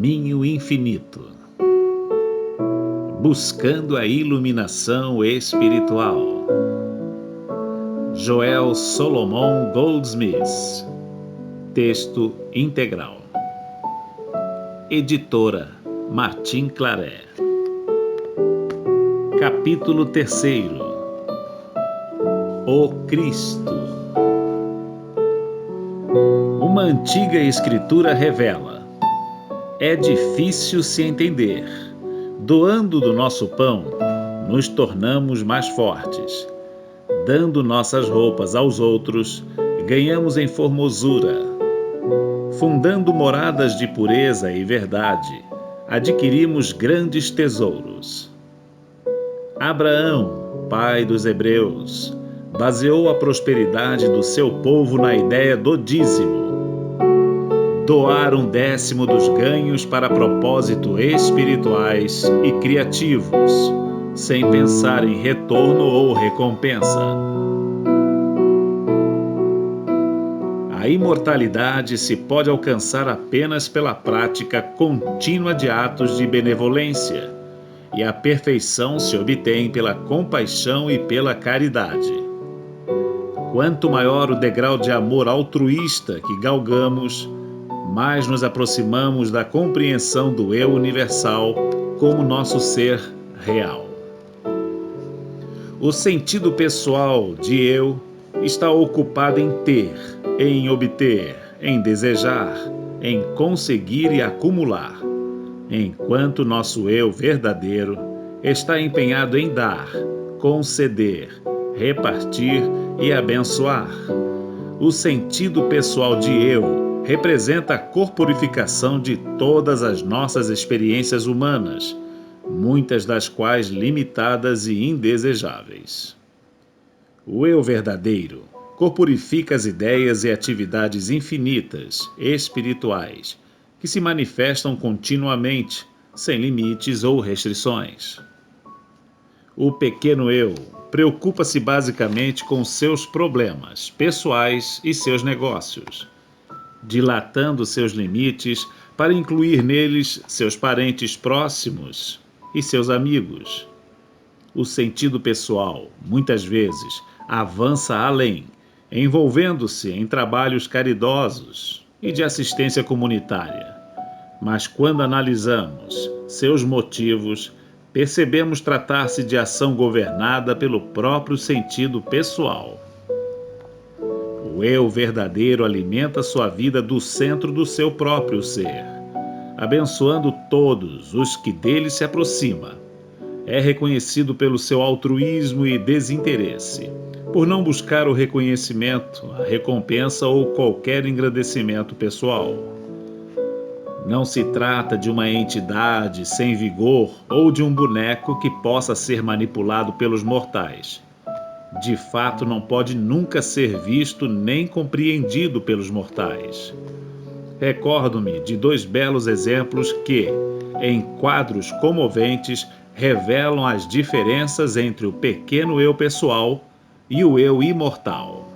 caminho infinito, buscando a iluminação espiritual. Joel Solomon Goldsmith. Texto integral. Editora Martim Claret. Capítulo 3. O Cristo. Uma antiga escritura revela: é difícil se entender. Doando do nosso pão, nos tornamos mais fortes. Dando nossas roupas aos outros, ganhamos em formosura. Fundando moradas de pureza e verdade, adquirimos grandes tesouros. Abraão, pai dos hebreus, baseou a prosperidade do seu povo na ideia do dízimo. Doar 1/10 dos ganhos para propósitos espirituais e criativos, sem pensar em retorno ou recompensa. A imortalidade se pode alcançar apenas pela prática contínua de atos de benevolência, e a perfeição se obtém pela compaixão e pela caridade. Quanto maior o degrau de amor altruísta que galgamos, mais nos aproximamos da compreensão do eu universal como nosso ser real. O sentido pessoal de eu está ocupado em ter, em obter, em desejar, em conseguir e acumular, enquanto nosso eu verdadeiro está empenhado em dar, conceder, repartir e abençoar. O sentido pessoal de eu representa a corporificação de todas as nossas experiências humanas, muitas das quais limitadas e indesejáveis. O eu verdadeiro corporifica as ideias e atividades infinitas, espirituais, que se manifestam continuamente, sem limites ou restrições. O pequeno eu preocupa-se basicamente com seus problemas pessoais e seus negócios, dilatando seus limites para incluir neles seus parentes próximos e seus amigos. O sentido pessoal, muitas vezes, avança além, envolvendo-se em trabalhos caridosos e de assistência comunitária. Mas quando analisamos seus motivos, percebemos tratar-se de ação governada pelo próprio sentido pessoal. O eu verdadeiro alimenta sua vida do centro do seu próprio ser, abençoando todos os que dele se aproximam. É reconhecido pelo seu altruísmo e desinteresse, por não buscar o reconhecimento, a recompensa ou qualquer engrandecimento pessoal. Não se trata de uma entidade sem vigor ou de um boneco que possa ser manipulado pelos mortais. De fato, não pode nunca ser visto nem compreendido pelos mortais. Recordo-me de 2 belos exemplos que, em quadros comoventes, revelam as diferenças entre o pequeno eu pessoal e o eu imortal.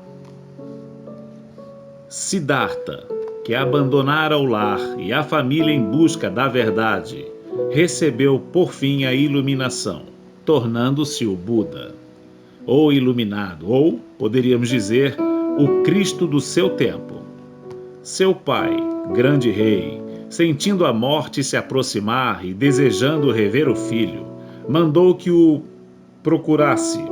Siddhartha, que abandonara o lar e a família em busca da verdade, recebeu por fim a iluminação, tornando-se o Buda, ou iluminado, ou, poderíamos dizer, o Cristo do seu tempo. Seu pai, grande rei, sentindo a morte se aproximar e desejando rever o filho, mandou que o procurasse,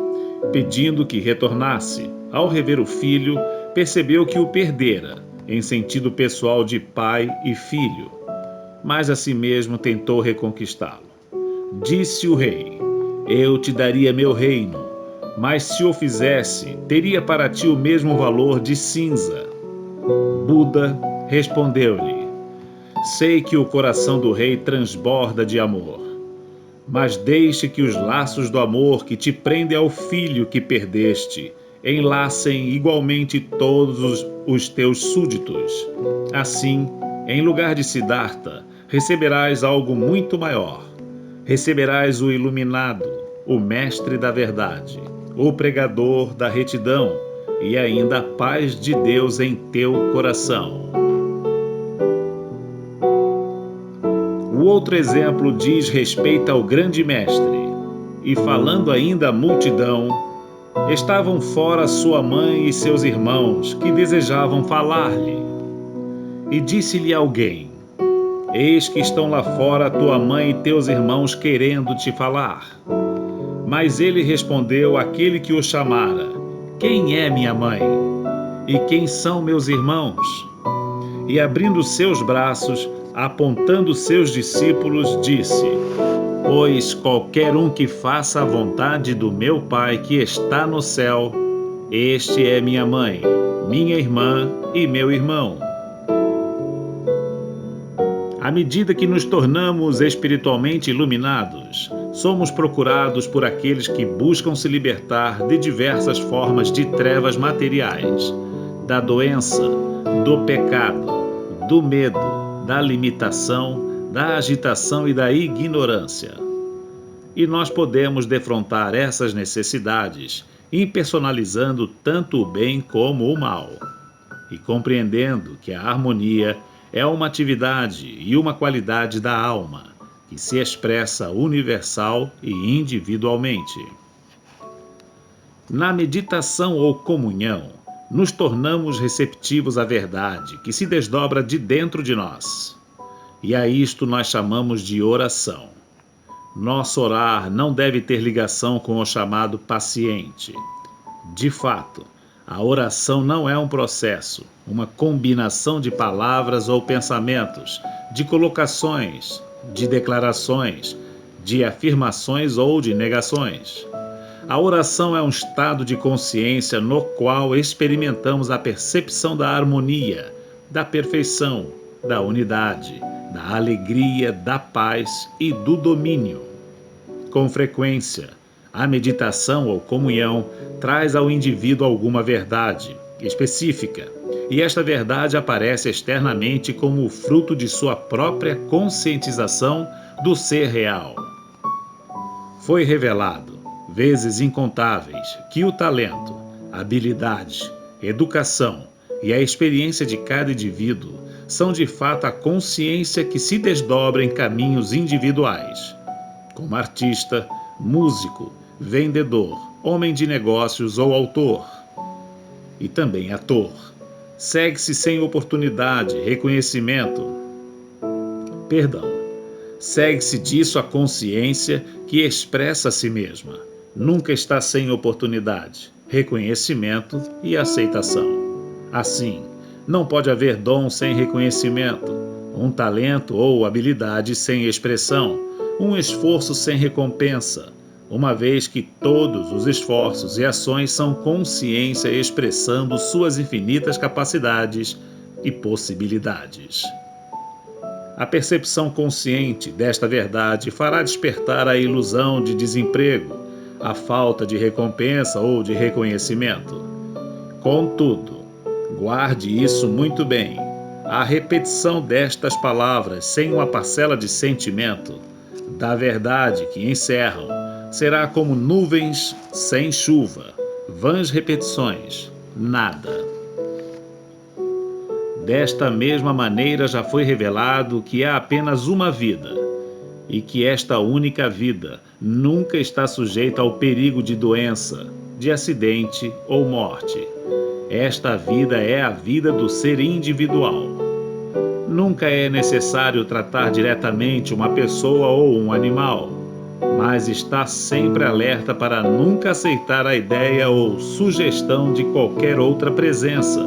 pedindo que retornasse. Ao rever o filho, percebeu que o perdera, em sentido pessoal de pai e filho, mas a si mesmo tentou reconquistá-lo. Disse o rei: eu te daria meu reino, mas se o fizesse, teria para ti o mesmo valor de cinza. Buda respondeu-lhe: sei que o coração do rei transborda de amor, mas deixe que os laços do amor que te prende ao filho que perdeste enlacem igualmente todos os teus súditos. Assim, em lugar de Siddhartha, receberás algo muito maior. Receberás o iluminado, o mestre da verdade, o pregador da retidão e ainda a paz de Deus em teu coração. O outro exemplo diz respeito ao grande mestre. E falando ainda à multidão, estavam fora sua mãe e seus irmãos, que desejavam falar-lhe. E disse-lhe alguém: Eis que estão lá fora tua mãe e teus irmãos querendo te falar. Mas ele respondeu àquele que o chamara: Quem é minha mãe? E quem são meus irmãos? E abrindo seus braços, apontando seus discípulos, disse: Pois qualquer um que faça a vontade do meu Pai que está no céu, este é minha mãe, minha irmã e meu irmão. À medida que nos tornamos espiritualmente iluminados, somos procurados por aqueles que buscam se libertar de diversas formas de trevas materiais, da doença, do pecado, do medo, da limitação, da agitação e da ignorância. E nós podemos defrontar essas necessidades, impersonalizando tanto o bem como o mal, e compreendendo que a harmonia é uma atividade e uma qualidade da alma, que se expressa universal e individualmente. Na meditação ou comunhão, nos tornamos receptivos à verdade que se desdobra de dentro de nós. E a isto nós chamamos de oração. Nosso orar não deve ter ligação com o chamado paciente. De fato, a oração não é um processo, uma combinação de palavras ou pensamentos, de colocações, de declarações, de afirmações ou de negações. A oração é um estado de consciência no qual experimentamos a percepção da harmonia, da perfeição, da unidade, da alegria, da paz e do domínio. Com frequência, a meditação ou comunhão traz ao indivíduo alguma verdade específica, e esta verdade aparece externamente como o fruto de sua própria conscientização do ser real. Foi revelado, vezes incontáveis, que o talento, a habilidade, educação e a experiência de cada indivíduo são de fato a consciência que se desdobra em caminhos individuais. Como artista, músico, vendedor, homem de negócios ou autor. E também ator. Segue-se sem oportunidade, reconhecimento. Segue-se disso a consciência que expressa a si mesma. Nunca está sem oportunidade, reconhecimento e aceitação. Assim, não pode haver dom sem reconhecimento, um talento ou habilidade sem expressão, um esforço sem recompensa, uma vez que todos os esforços e ações são consciência expressando suas infinitas capacidades e possibilidades. A percepção consciente desta verdade fará despertar a ilusão de desemprego, a falta de recompensa ou de reconhecimento. Contudo, guarde isso muito bem. A repetição destas palavras sem uma parcela de sentimento, da verdade que encerram, será como nuvens sem chuva, vãs repetições, nada. Desta mesma maneira já foi revelado que há apenas uma vida, e que esta única vida nunca está sujeita ao perigo de doença, de acidente ou morte. Esta vida é a vida do ser individual. Nunca é necessário tratar diretamente uma pessoa ou um animal, mas está sempre alerta para nunca aceitar a ideia ou sugestão de qualquer outra presença,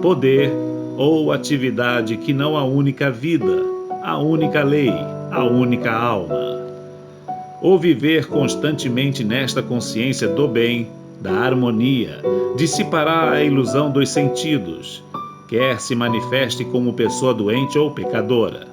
poder ou atividade que não a única vida, a única lei, a única alma. O viver constantemente nesta consciência do bem, da harmonia, dissipará a ilusão dos sentidos, quer se manifeste como pessoa doente ou pecadora.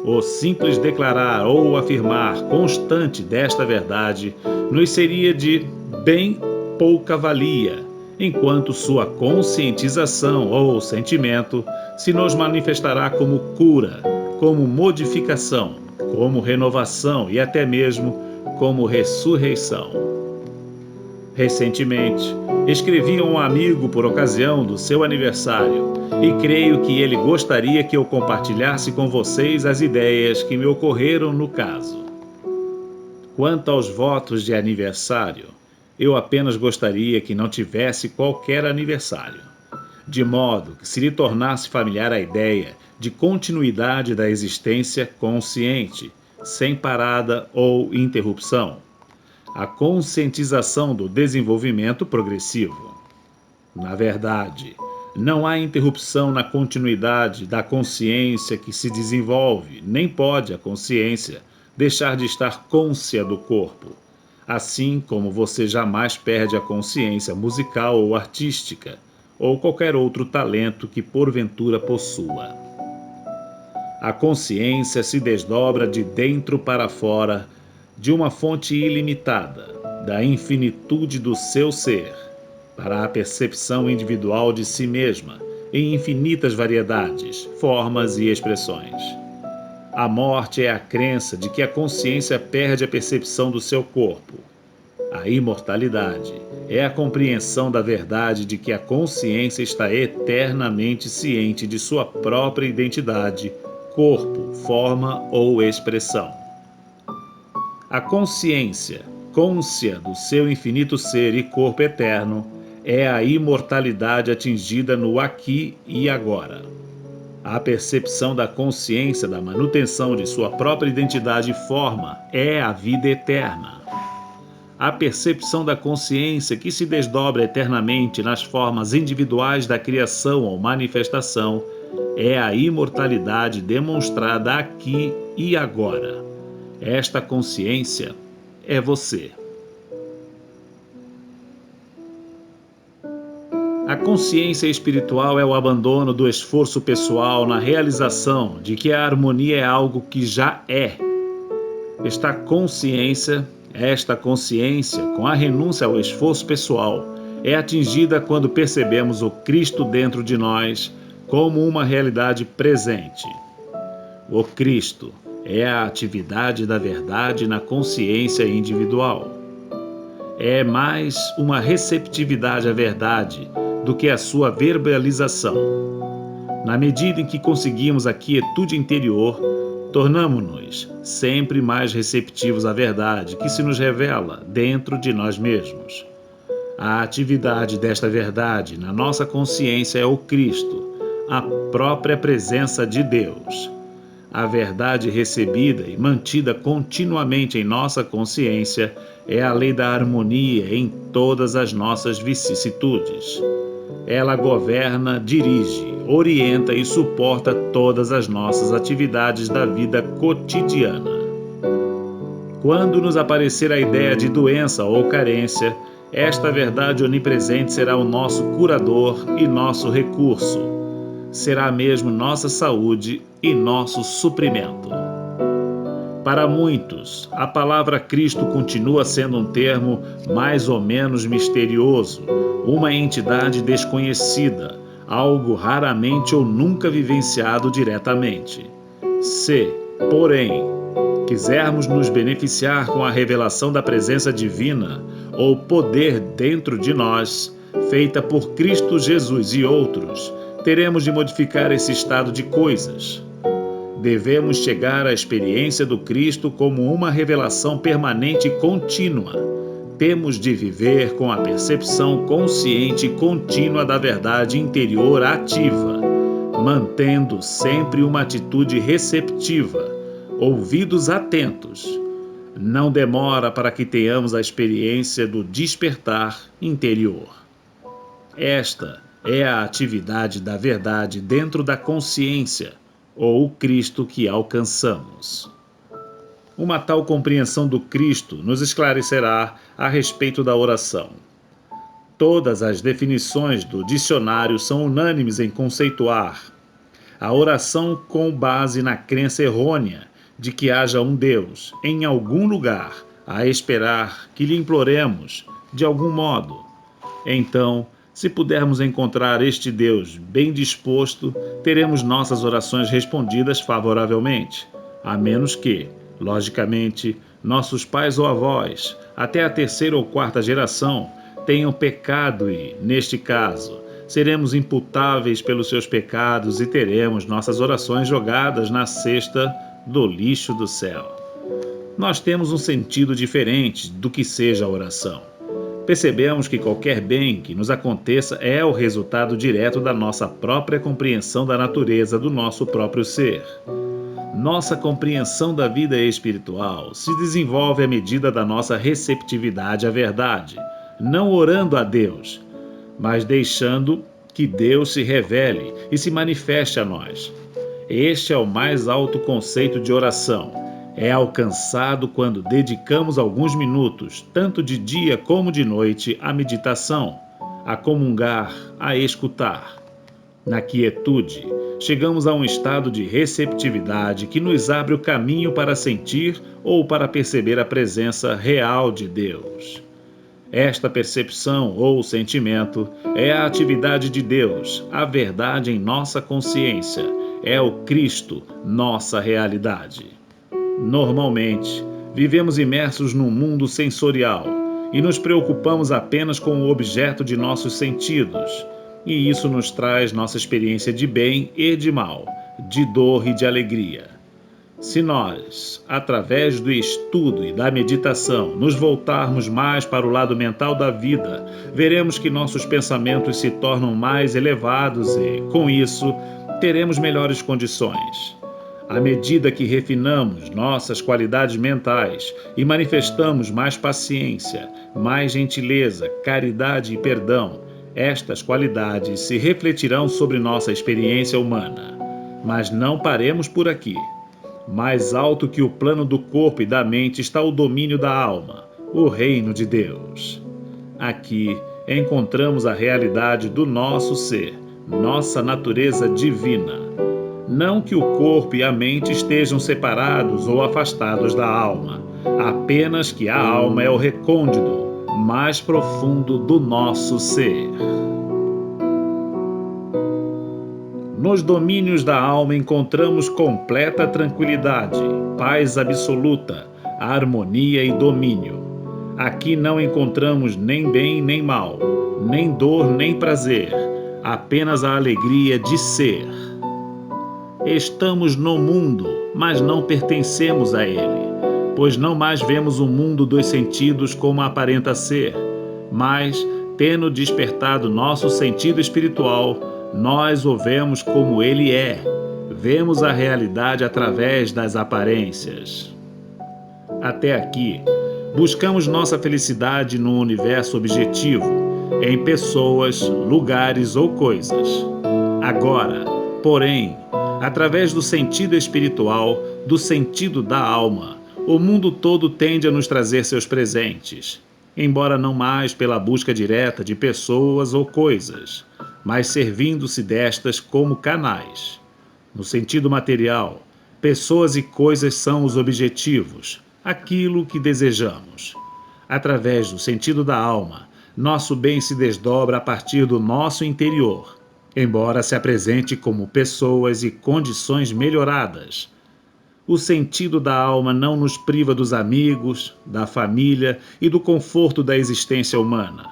O simples declarar ou afirmar constante desta verdade nos seria de bem pouca valia, enquanto sua conscientização ou sentimento se nos manifestará como cura, como modificação, como renovação e até mesmo como ressurreição. Recentemente, Escrevi a um amigo por ocasião do seu aniversário e creio que ele gostaria que eu compartilhasse com vocês as ideias que me ocorreram no caso. Quanto aos votos de aniversário, eu apenas gostaria que não tivesse qualquer aniversário, de modo que se lhe tornasse familiar a ideia de continuidade da existência consciente, sem parada ou interrupção. A conscientização do desenvolvimento progressivo. Na verdade, não há interrupção na continuidade da consciência que se desenvolve, nem pode a consciência deixar de estar cônscia do corpo, assim como você jamais perde a consciência musical ou artística, ou qualquer outro talento que porventura possua. A consciência se desdobra de dentro para fora, de uma fonte ilimitada, da infinitude do seu ser, para a percepção individual de si mesma, em infinitas variedades, formas e expressões. A morte é a crença de que a consciência perde a percepção do seu corpo. A imortalidade é a compreensão da verdade de que a consciência está eternamente ciente de sua própria identidade, corpo, forma ou expressão. A consciência, cônscia do seu infinito ser e corpo eterno, é a imortalidade atingida no aqui e agora. A percepção da consciência da manutenção de sua própria identidade e forma é a vida eterna. A percepção da consciência que se desdobra eternamente nas formas individuais da criação ou manifestação é a imortalidade demonstrada aqui e agora. Esta consciência é você. A consciência espiritual é o abandono do esforço pessoal na realização de que a harmonia é algo que já é. Esta consciência, com a renúncia ao esforço pessoal, é atingida quando percebemos o Cristo dentro de nós como uma realidade presente. O Cristo é a atividade da verdade na consciência individual. É mais uma receptividade à verdade do que a sua verbalização. Na medida em que conseguimos a quietude interior, tornamo-nos sempre mais receptivos à verdade que se nos revela dentro de nós mesmos. A atividade desta verdade na nossa consciência é o Cristo, a própria presença de Deus. A verdade recebida e mantida continuamente em nossa consciência é a lei da harmonia em todas as nossas vicissitudes. Ela governa, dirige, orienta e suporta todas as nossas atividades da vida cotidiana. Quando nos aparecer a ideia de doença ou carência, esta verdade onipresente será o nosso curador e nosso recurso. Será mesmo nossa saúde e nosso suprimento. Para muitos, a palavra Cristo continua sendo um termo mais ou menos misterioso, uma entidade desconhecida, algo raramente ou nunca vivenciado diretamente. Se, porém, quisermos nos beneficiar com a revelação da presença divina ou poder dentro de nós, feita por Cristo Jesus e outros, teremos de modificar esse estado de coisas. Devemos chegar à experiência do Cristo como uma revelação permanente e contínua. Temos de viver com a percepção consciente e contínua da verdade interior ativa, mantendo sempre uma atitude receptiva, ouvidos atentos. Não demora para que tenhamos a experiência do despertar interior. Esta é a atividade da verdade dentro da consciência, ou o Cristo que alcançamos. Uma tal compreensão do Cristo nos esclarecerá a respeito da oração. Todas as definições do dicionário são unânimes em conceituar a oração com base na crença errônea de que haja um Deus em algum lugar a esperar que lhe imploremos de algum modo. Então, se pudermos encontrar este Deus bem disposto, teremos nossas orações respondidas favoravelmente, a menos que, logicamente, nossos pais ou avós, até a terceira ou quarta geração, tenham pecado e, neste caso, seremos imputáveis pelos seus pecados e teremos nossas orações jogadas na cesta do lixo do céu. Nós temos um sentido diferente do que seja a oração. Percebemos que qualquer bem que nos aconteça é o resultado direto da nossa própria compreensão da natureza do nosso próprio ser. Nossa compreensão da vida espiritual se desenvolve à medida da nossa receptividade à verdade, não orando a Deus, mas deixando que Deus se revele e se manifeste a nós. Este é o mais alto conceito de oração. É alcançado quando dedicamos alguns minutos, tanto de dia como de noite, à meditação, a comungar, a escutar. Na quietude, chegamos a um estado de receptividade que nos abre o caminho para sentir ou para perceber a presença real de Deus. Esta percepção ou sentimento é a atividade de Deus, a verdade em nossa consciência, é o Cristo, nossa realidade. Normalmente, vivemos imersos num mundo sensorial e nos preocupamos apenas com o objeto de nossos sentidos, e isso nos traz nossa experiência de bem e de mal, de dor e de alegria. Se nós, através do estudo e da meditação, nos voltarmos mais para o lado mental da vida, veremos que nossos pensamentos se tornam mais elevados e, com isso, teremos melhores condições. À medida que refinamos nossas qualidades mentais e manifestamos mais paciência, mais gentileza, caridade e perdão, estas qualidades se refletirão sobre nossa experiência humana. Mas não paremos por aqui. Mais alto que o plano do corpo e da mente está o domínio da alma, o reino de Deus. Aqui encontramos a realidade do nosso ser, nossa natureza divina. Não que o corpo e a mente estejam separados ou afastados da alma, apenas que a alma é o recôndito mais profundo do nosso ser. Nos domínios da alma encontramos completa tranquilidade, paz absoluta, harmonia e domínio. Aqui não encontramos nem bem nem mal, nem dor nem prazer, apenas a alegria de ser. Estamos no mundo, mas não pertencemos a ele, pois não mais vemos o mundo dos sentidos como aparenta ser, mas, tendo despertado nosso sentido espiritual, nós o vemos como ele é. Vemos a realidade através das aparências. Até aqui, buscamos nossa felicidade no universo objetivo, em pessoas, lugares ou coisas. Agora, porém, através do sentido espiritual, do sentido da alma, o mundo todo tende a nos trazer seus presentes, embora não mais pela busca direta de pessoas ou coisas, mas servindo-se destas como canais. No sentido material, pessoas e coisas são os objetivos, aquilo que desejamos. Através do sentido da alma, nosso bem se desdobra a partir do nosso interior, embora se apresente como pessoas e condições melhoradas. O sentido da alma não nos priva dos amigos, da família e do conforto da existência humana,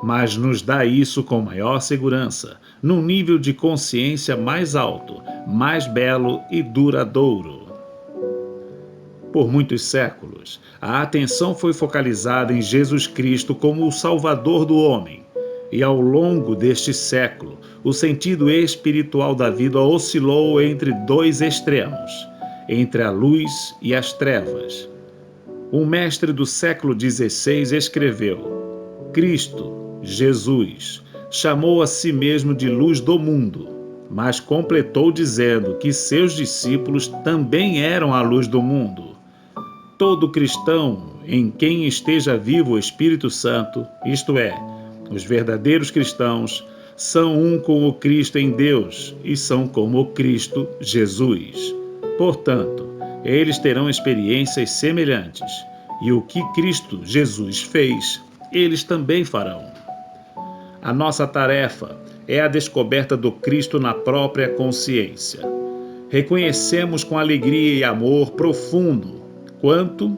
mas nos dá isso com maior segurança, num nível de consciência mais alto, mais belo e duradouro. Por muitos séculos, a atenção foi focalizada em Jesus Cristo como o Salvador do homem, e ao longo deste século, o sentido espiritual da vida oscilou entre dois extremos, entre a luz e as trevas. Um mestre do século XVI escreveu: Cristo, Jesus, chamou a si mesmo de luz do mundo, mas completou dizendo que seus discípulos também eram a luz do mundo. Todo cristão em quem esteja vivo o Espírito Santo, isto é, os verdadeiros cristãos, são um com o Cristo em Deus e são como o Cristo Jesus. Portanto, eles terão experiências semelhantes, e o que Cristo Jesus fez, eles também farão. A nossa tarefa é a descoberta do Cristo na própria consciência. Reconhecemos com alegria e amor profundo quanto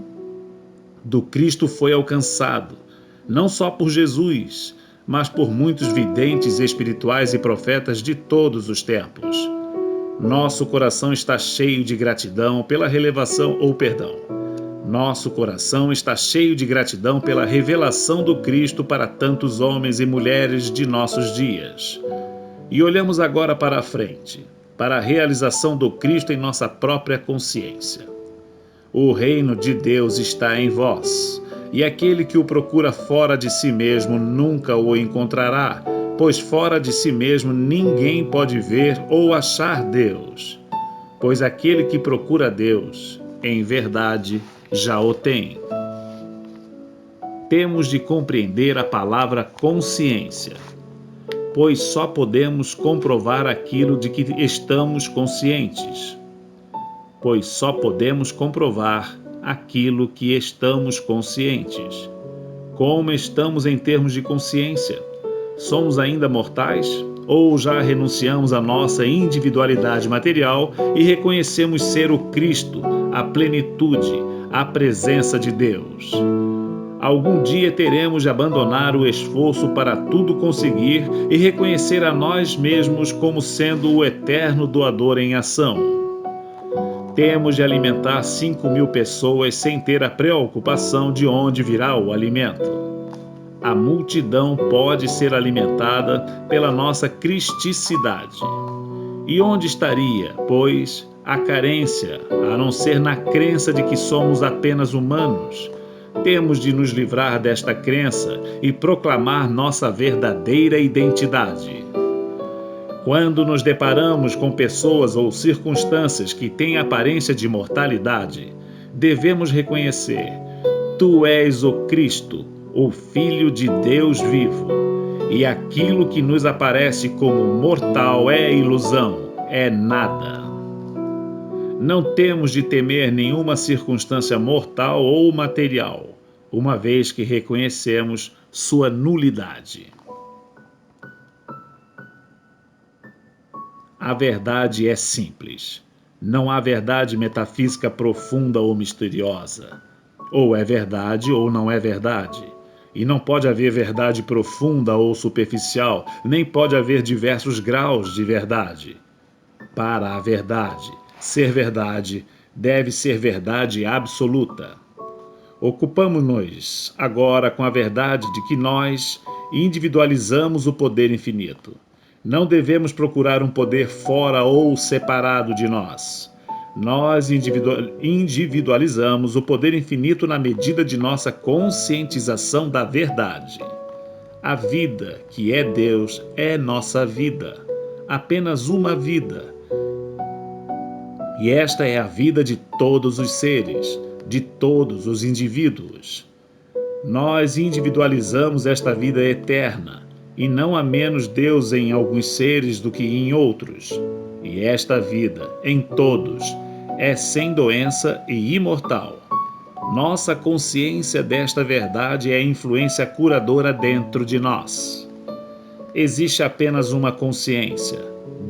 do Cristo foi alcançado, não só por Jesus, mas por muitos videntes espirituais e profetas de todos os tempos. Nosso coração está cheio de gratidão pela Nosso coração está cheio de gratidão pela revelação do Cristo para tantos homens e mulheres de nossos dias. E olhamos agora para a frente, para a realização do Cristo em nossa própria consciência. O reino de Deus está em vós, e aquele que o procura fora de si mesmo nunca o encontrará, pois fora de si mesmo ninguém pode ver ou achar Deus. Pois aquele que procura Deus, em verdade, já o tem. Temos de compreender a palavra consciência, pois só podemos comprovar aquilo de que estamos conscientes. Pois só podemos comprovar aquilo que estamos conscientes. Como estamos em termos de consciência? Somos ainda mortais? Ou já renunciamos à nossa individualidade material e reconhecemos ser o Cristo, a plenitude, a presença de Deus? Algum dia teremos de abandonar o esforço para tudo conseguir e reconhecer a nós mesmos como sendo o eterno doador em ação. Temos de alimentar 5.000 pessoas sem ter a preocupação de onde virá o alimento. A multidão pode ser alimentada pela nossa cristicidade. E onde estaria, pois, a carência, a não ser na crença de que somos apenas humanos? Temos de nos livrar desta crença e proclamar nossa verdadeira identidade. Quando nos deparamos com pessoas ou circunstâncias que têm aparência de mortalidade, devemos reconhecer: Tu és o Cristo, o Filho de Deus vivo, e aquilo que nos aparece como mortal é ilusão, é nada. Não temos de temer nenhuma circunstância mortal ou material, uma vez que reconhecemos sua nulidade. A verdade é simples. Não há verdade metafísica profunda ou misteriosa. Ou é verdade ou não é verdade. E não pode haver verdade profunda ou superficial, nem pode haver diversos graus de verdade. Para a verdade ser verdade, deve ser verdade absoluta. Ocupamo-nos agora com a verdade de que nós individualizamos o poder infinito. Não devemos procurar um poder fora ou separado de nós. Nós individualizamos o poder infinito na medida de nossa conscientização da verdade. A vida, que é Deus, é nossa vida. Apenas uma vida. E esta é a vida de todos os seres, de todos os indivíduos. Nós individualizamos esta vida eterna, e não há menos Deus em alguns seres do que em outros. E esta vida, em todos, é sem doença e imortal. Nossa consciência desta verdade é a influência curadora dentro de nós. Existe apenas uma consciência,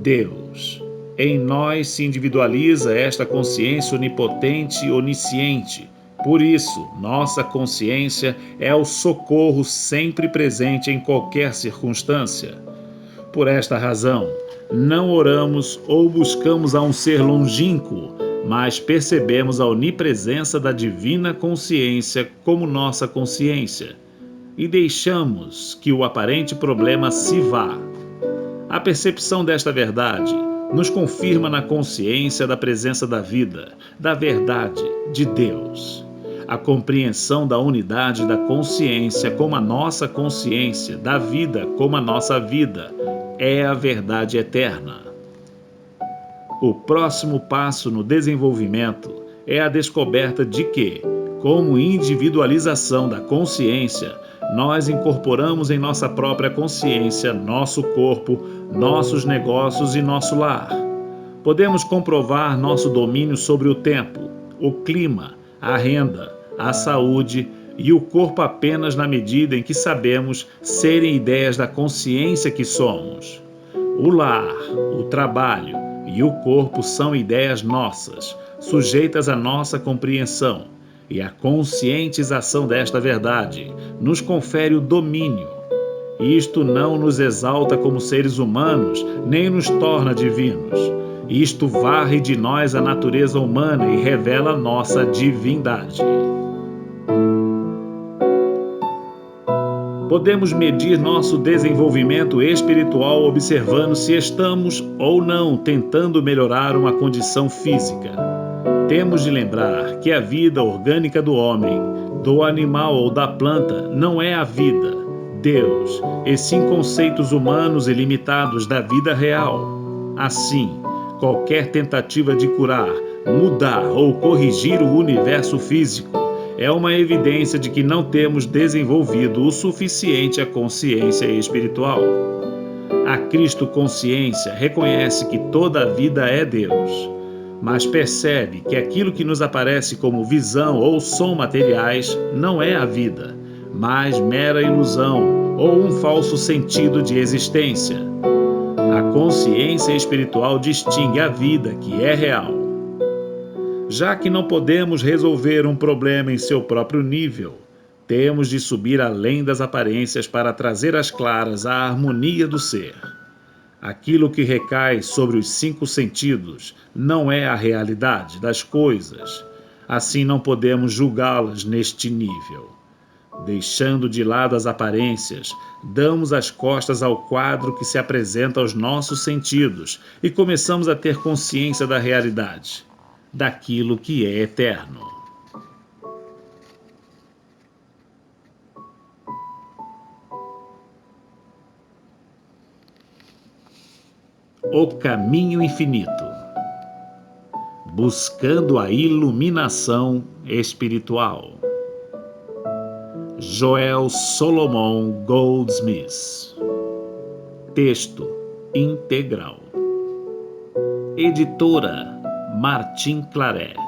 Deus. Em nós se individualiza esta consciência onipotente e onisciente. Por isso, nossa consciência é o socorro sempre presente em qualquer circunstância. Por esta razão, não oramos ou buscamos a um ser longínquo, mas percebemos a onipresença da divina consciência como nossa consciência e deixamos que o aparente problema se vá. A percepção desta verdade nos confirma na consciência da presença da vida, da verdade, de Deus. A compreensão da unidade da consciência como a nossa consciência, da vida como a nossa vida, é a verdade eterna. O próximo passo no desenvolvimento é a descoberta de que, como individualização da consciência, nós incorporamos em nossa própria consciência nosso corpo, nossos negócios e nosso lar. Podemos comprovar nosso domínio sobre o tempo, o clima, a renda, a saúde e o corpo apenas na medida em que sabemos serem ideias da consciência que somos. O lar, o trabalho e o corpo são ideias nossas, sujeitas à nossa compreensão, e a conscientização desta verdade nos confere o domínio. Isto não nos exalta como seres humanos, nem nos torna divinos. Isto varre de nós a natureza humana e revela nossa divindade. Podemos medir nosso desenvolvimento espiritual observando se estamos ou não tentando melhorar uma condição física. Temos de lembrar que a vida orgânica do homem, do animal ou da planta não é a vida, Deus, e sim conceitos humanos e limitados da vida real. Assim, qualquer tentativa de curar, mudar ou corrigir o universo físico é uma evidência de que não temos desenvolvido o suficiente a consciência espiritual. A Cristo consciência reconhece que toda a vida é Deus, mas percebe que aquilo que nos aparece como visão ou som materiais não é a vida, mas mera ilusão ou um falso sentido de existência. A consciência espiritual distingue a vida que é real. Já que não podemos resolver um problema em seu próprio nível, temos de subir além das aparências para trazer às claras a harmonia do ser. Aquilo que recai sobre os 5 sentidos não é a realidade das coisas. Assim não podemos julgá-las neste nível. Deixando de lado as aparências, damos as costas ao quadro que se apresenta aos nossos sentidos e começamos a ter consciência da realidade, daquilo que é eterno. O caminho infinito. Buscando a iluminação espiritual. Joel Solomon Goldsmith. Texto integral. Editora Martim Claret.